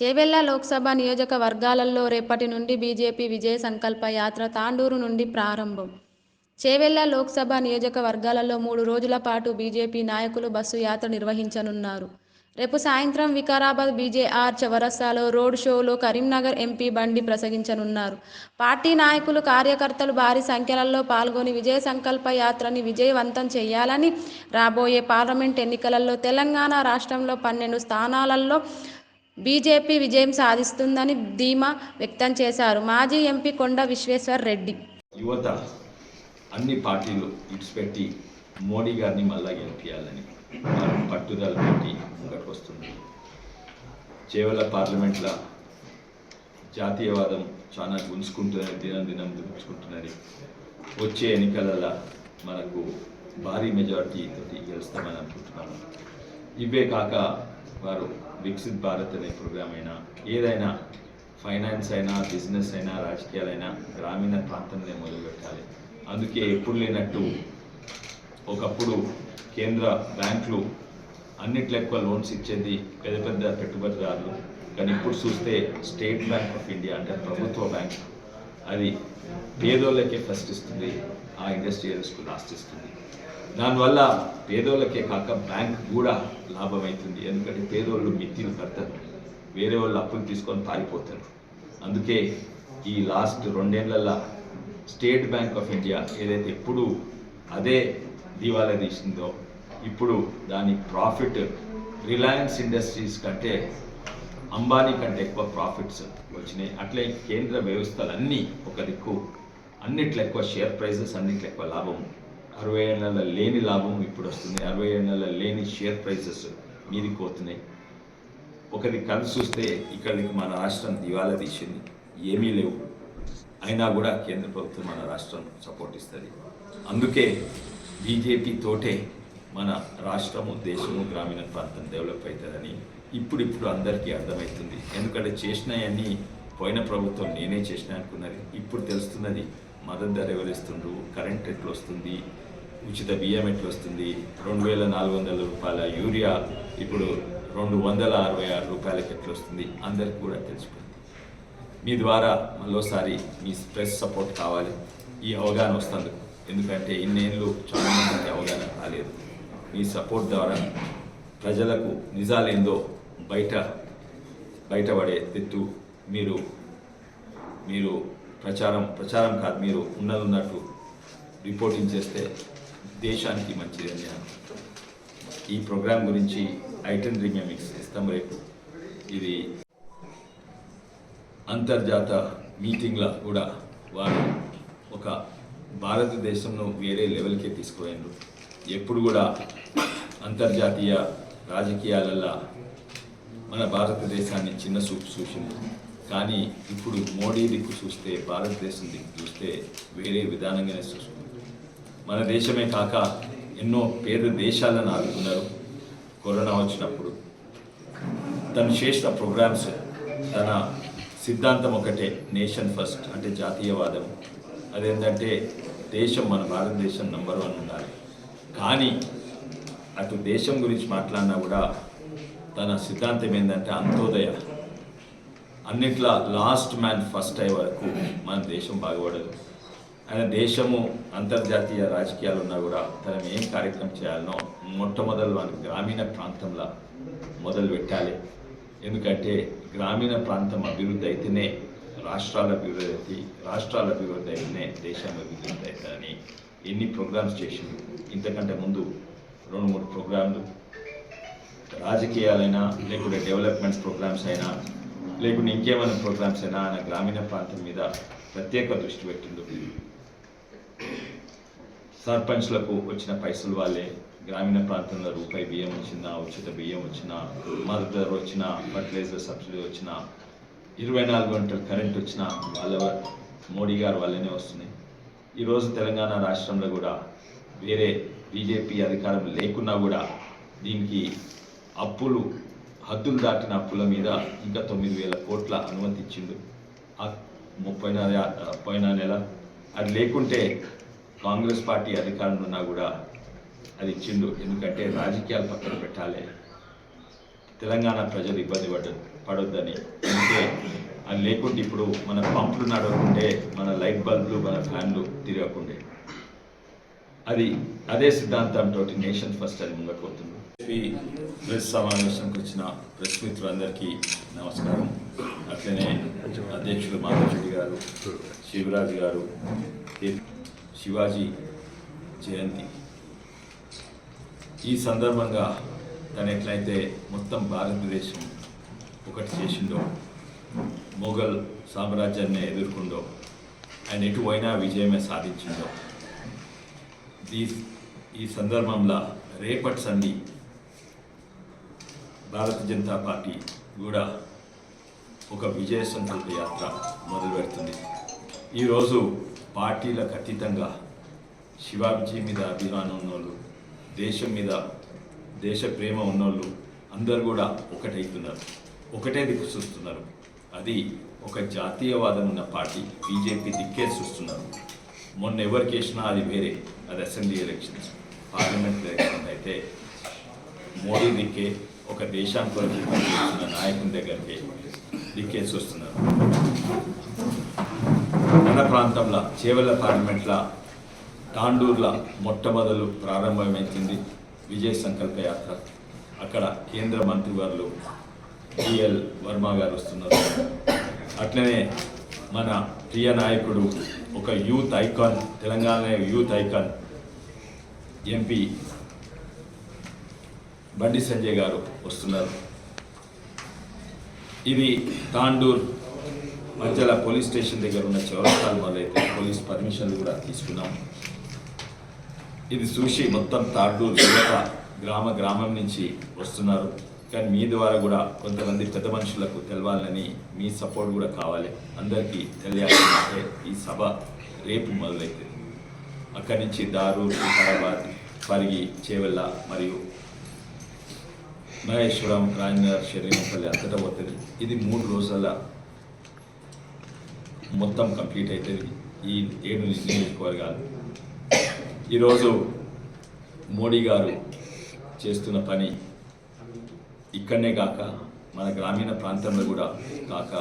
చేవెళ్ల లోక్సభ నియోజకవర్గాలలో రేపటి నుండి బీజేపీ విజయ సంకల్ప యాత్ర తాండూరు నుండి ప్రారంభం. చేవెళ్ల లోక్సభ నియోజకవర్గాలలో 3 రోజుల పాటు బీజేపీ నాయకులు బస్సు యాత్ర నిర్వహించనున్నారు. రేపు సాయంత్రం వికారాబాద్ బీజేఆర్ చౌరస్తాలో రోడ్ షోలో కరీంనగర్ ఎంపీ బండి ప్రసంగించనున్నారు. పార్టీ నాయకులు, కార్యకర్తలు భారీ సంఖ్యలో పాల్గొని విజయ సంకల్ప యాత్రని విజయవంతం చేయాలని, రాబోయే పార్లమెంట్ ఎన్నికలలో తెలంగాణ రాష్ట్రంలో 12 స్థానాలలో బీజేపీ విజయం సాధిస్తుందని ధీమా వ్యక్తం చేశారు మాజీ ఎంపీ కొండ విశ్వేశ్వర్ రెడ్డి. యువత అన్ని పార్టీలు ఇడిచిపెట్టి మోడీ గారిని మళ్ళా గెలిపించాలని పట్టుదల పెట్టి ముందుకు వస్తుంది. చేవెళ్ల పార్లమెంట్లో జాతీయవాదం చాలా గుంజుకుంటున్నది, దినం గుంజుకుంటున్నది. వచ్చే ఎన్నికలలో మనకు భారీ మెజారిటీతో గెలుస్తామని అనుకుంటున్నాము. ఇవే కాక వారు వికసిత్ భారత్ అనే ప్రోగ్రామ్ అయినా, ఏదైనా ఫైనాన్స్ అయినా, బిజినెస్ అయినా, రాజకీయాలైనా గ్రామీణ ప్రాంతంలో మొదలుపెట్టాలి. అందుకే ఎప్పుడు లేనట్టు ఒకప్పుడు కేంద్ర బ్యాంకులు అన్నిట్లో ఎక్కువ లోన్స్ ఇచ్చేది పెద్ద పెద్ద పెట్టుబడిదారులు. కానీ ఇప్పుడు చూస్తే స్టేట్ బ్యాంక్ ఆఫ్ ఇండియా అంటే ప్రభుత్వ బ్యాంక్, అది పేదోళ్ళకే ఫస్ట్ ఇస్తుంది, ఆ ఇండస్ట్రియలిస్ట్కు లాస్ట్ ఇస్తుంది. దానివల్ల పేదోళ్ళకే కాక బ్యాంక్ కూడా లాభమవుతుంది. ఎందుకంటే పేదోళ్ళు మిత్తిలు కడతారు, వేరే వాళ్ళు అప్పులు తీసుకొని పారిపోతారు. అందుకే ఈ లాస్ట్ 2 ఏళ్లలో స్టేట్ బ్యాంక్ ఆఫ్ ఇండియా ఏదైతే ఎప్పుడు అదే దివాలా తీసిందో, ఇప్పుడు దాని ప్రాఫిట్ రిలయన్స్ ఇండస్ట్రీస్ కంటే, అంబానీ కంటే ఎక్కువ ప్రాఫిట్స్ వచ్చినాయి. అట్లే కేంద్ర వ్యవస్థలన్నీ ఒక దిక్కు, అన్నిట్లో ఎక్కువ షేర్ ప్రైజెస్, అన్నిట్లో ఎక్కువ లాభం. 60 ఏళ్ళ లేని లాభం ఇప్పుడు వస్తుంది, 60 ఏళ్ళ లేని షేర్ ప్రైజెస్ మీదికి పోతున్నాయి. ఒకది కలిసి చూస్తే ఇక్కడికి మన రాష్ట్రం దివాలా తీసింది, ఏమీ లేవు. అయినా కూడా కేంద్ర ప్రభుత్వం మన రాష్ట్రం సపోర్ట్ ఇస్తుంది. అందుకే బీజేపీ తోటే మన రాష్ట్రము, దేశము, గ్రామీణ ప్రాంతం డెవలప్ అవుతుందని ఇప్పుడు అందరికీ అర్థమవుతుంది. ఎందుకంటే చేసినవన్నీ పోయిన ప్రభుత్వం నేనే చేసిన అనుకున్నది, ఇప్పుడు తెలుస్తున్నది. మద్దతు ధర ఎవరిస్తుండ్రు, కరెంట్ ఎట్లు వస్తుంది, ఉచిత బియ్యం ఎట్లు వస్తుంది, 2400 రూపాయల యూరియా ఇప్పుడు 266 రూపాయలకి ఎట్లా వస్తుంది, అందరికి కూడా తెలిసిపోయింది. మీ ద్వారా మరోసారి మీ ప్రెస్ సపోర్ట్ కావాలి, ఈ అవగాహన వస్తుంది. ఎందుకంటే ఇన్నేళ్ళు చాలామందికి అవగాహన కాలేదు. మీ సపోర్ట్ ద్వారా ప్రజలకు నిజాలేందో బయటపడే తెత్తు మీరు ప్రచారం కాదు, మీరు ఉన్నట్టు రిపోర్టింగ్ చేస్తే దేశానికి మంచిదని. ఈ ప్రోగ్రాం గురించి ఐటెనరీ మేము ఇస్తాం రేపు. ఇది అంతర్జాత మీటింగ్లో కూడా వారు ఒక భారతదేశంలో వేరే లెవెల్కే తీసుకుపోయినారు. ఎప్పుడు కూడా అంతర్జాతీయ రాజకీయాలలో మన భారతదేశాన్ని చిన్న చూపు చూసింది. కానీ ఇప్పుడు మోడీ దిక్కు చూస్తే, భారతదేశం దిక్కు చూస్తే వేరే విధానంగానే చూస్తుంది. మన దేశమే కాక ఎన్నో పేద దేశాలను ఆదుకున్నారు. కరోనా వచ్చినప్పుడు తను చేసిన ప్రోగ్రామ్స్, తన సిద్ధాంతం ఒకటే, నేషన్ ఫస్ట్ అంటే జాతీయవాదం. అదేంటంటే దేశం, మన భారతదేశం నంబర్ 1 ఉండాలి. కానీ అటు దేశం గురించి మాట్లాడినా కూడా తన సిద్ధాంతం ఏంటంటే అంత్యోదయ, అన్నిట్లా లాస్ట్ మ్యాన్ ఫస్ట్ అయ్యే వరకు మన దేశం బాగుపడదు. ఆయన దేశము అంతర్జాతీయ రాజకీయాలు ఉన్నా కూడా తను ఏం కార్యక్రమం చేయాలనో మొట్టమొదలు మన గ్రామీణ ప్రాంతంలో మొదలు పెట్టాలి. ఎందుకంటే గ్రామీణ ప్రాంతం అభివృద్ధి అయితేనే రాష్ట్రాల అభివృద్ధి అవుతాయి, రాష్ట్రాల అభివృద్ధి అయితేనే దేశం అభివృద్ధి అవుతుందని ఎన్ని ప్రోగ్రామ్స్ చేసింది. ఇంతకంటే ముందు 2-3 ప్రోగ్రాంలు, రాజకీయాలైనా లేకుంటే డెవలప్మెంట్ ప్రోగ్రామ్స్ అయినా లేకుంటే ఇంకేమైనా ప్రోగ్రామ్స్ అయినా ఆయన గ్రామీణ ప్రాంతం మీద ప్రత్యేక దృష్టి పెట్టిండు. సర్పంచ్లకు వచ్చిన పైసలు వాళ్ళే, గ్రామీణ ప్రాంతంలో రూపాయి బియ్యం వచ్చినా, ఉచిత బియ్యం వచ్చినా, మద్దతు ధర వచ్చినా, ఫర్టిలైజర్ సబ్సిడీ వచ్చినా, 24 గంటలు కరెంట్ వచ్చినా వాళ్ళ మోడీ గారు వల్లనే వస్తున్నాయి. ఈరోజు తెలంగాణ రాష్ట్రంలో కూడా వేరే బీజేపీ అధికారం లేకున్నా కూడా దీనికి అప్పులు, హద్దులు దాటిన అప్పుల మీద ఇంకా 9,000 కోట్ల అనుమతి ఇచ్చిండు పోయిన నెల. అది లేకుంటే కాంగ్రెస్ పార్టీ అధికారంలో ఉన్నా కూడా అది ఇచ్చిండు. ఎందుకంటే రాజకీయాలు పక్కన పెట్టాలి, తెలంగాణ ప్రజలు ఇబ్బంది పడొద్దని. అందుకే అది లేకుంటే ఇప్పుడు మన పంపులు నడవకుంటే, మన లైట్ బల్బులు, మన ఫ్యాన్లు తిరగకుండే. అదే సిద్ధాంతంతో నేషన్ ఫస్ట్ అని ముందుకుపోతుంది. ఈ ప్రెస్ సమావేశానికి వచ్చిన ప్రెస్ మిత్రులందరికీ నమస్కారం. అట్లనే అధ్యక్షులు మాధవ్ రెడ్డి గారు, శివరాజ్ గారు, శివాజీ జయంతి ఈ సందర్భంగా తను ఎట్లయితే మొత్తం భారతదేశం ఒకటి చేసిండో, మొఘల్ సామ్రాజ్యాన్ని ఎదుర్కొండో, ఆయన ఎటు పోయినా విజయమే సాధించిండో, ఈ సందర్భంలో రేపటి సంధి భారతీయ జనతా పార్టీ కూడా ఒక విజయ సంకల్ప యాత్ర మొదలు పెడుతుంది. ఈరోజు పార్టీలకు అతీతంగా శివాజీ మీద అభిమానం ఉన్నోళ్ళు, దేశం మీద దేశ ప్రేమ ఉన్నోళ్ళు అందరూ కూడా ఒకటైతున్నారు, ఒకటే దిక్కు చూస్తున్నారు. అది ఒక జాతీయవాదం ఉన్న పార్టీ బీజేపీ దిక్కే చూస్తున్నారు. మొన్న ఎవరికి వేసినా అది వేరే, అది అసెంబ్లీ ఎలక్షన్స్. పార్లమెంట్ ఎలక్షన్ అయితే మోడీ దిక్కే, ఒక దేశానికి పనిచేస్తున్న నాయకుని దగ్గరికి దిక్కే చూస్తున్నారు. మన ప్రాంతంలో చేవెళ్ళ పార్లమెంట్లో తాండూరులో మొట్టమొదలు ప్రారంభమైంది విజయ సంకల్ప యాత్ర. అక్కడ కేంద్ర మంత్రివర్యులు బిఎల్ వర్మ గారు వస్తున్నారు. అట్లనే మన ప్రియ నాయకుడు, ఒక youth icon, Telangana youth icon MP Bandi Sanjay గారు వస్తున్నారు. ఇది తాండూర్ మధ్యలో పోలీస్ స్టేషన్ దగ్గర ఉన్న చౌరస్తాలు మొదలైతే పోలీస్ పర్మిషన్లు కూడా తీసుకున్నాం. ఇది చూసి మొత్తం తాండూర్ యువత గ్రామం నుంచి వస్తున్నారు. కానీ మీ ద్వారా కూడా కొంతమంది పెద్ద మనుషులకు తెలవాలని, మీ సపోర్ట్ కూడా కావాలి. అందరికీ తెలియాలంటే ఈ సభ రేపు మొదలైతుంది. అక్కడి నుంచి దారూర్, వికారాబాద్, పరిగి, చేవెళ్ళ మరియు మహేశ్వరం, రాజనగర్, షరీంపల్లి అంతటా పోతుంది. ఇది 3 రోజుల మొత్తం కంప్లీట్ అవుతుంది. ఈ 7 నియోజకవర్గాలు. ఈరోజు మోడీ గారు చేస్తున్న పని ఇక్కడనే కాక మన గ్రామీణ ప్రాంతంలో కూడా కాక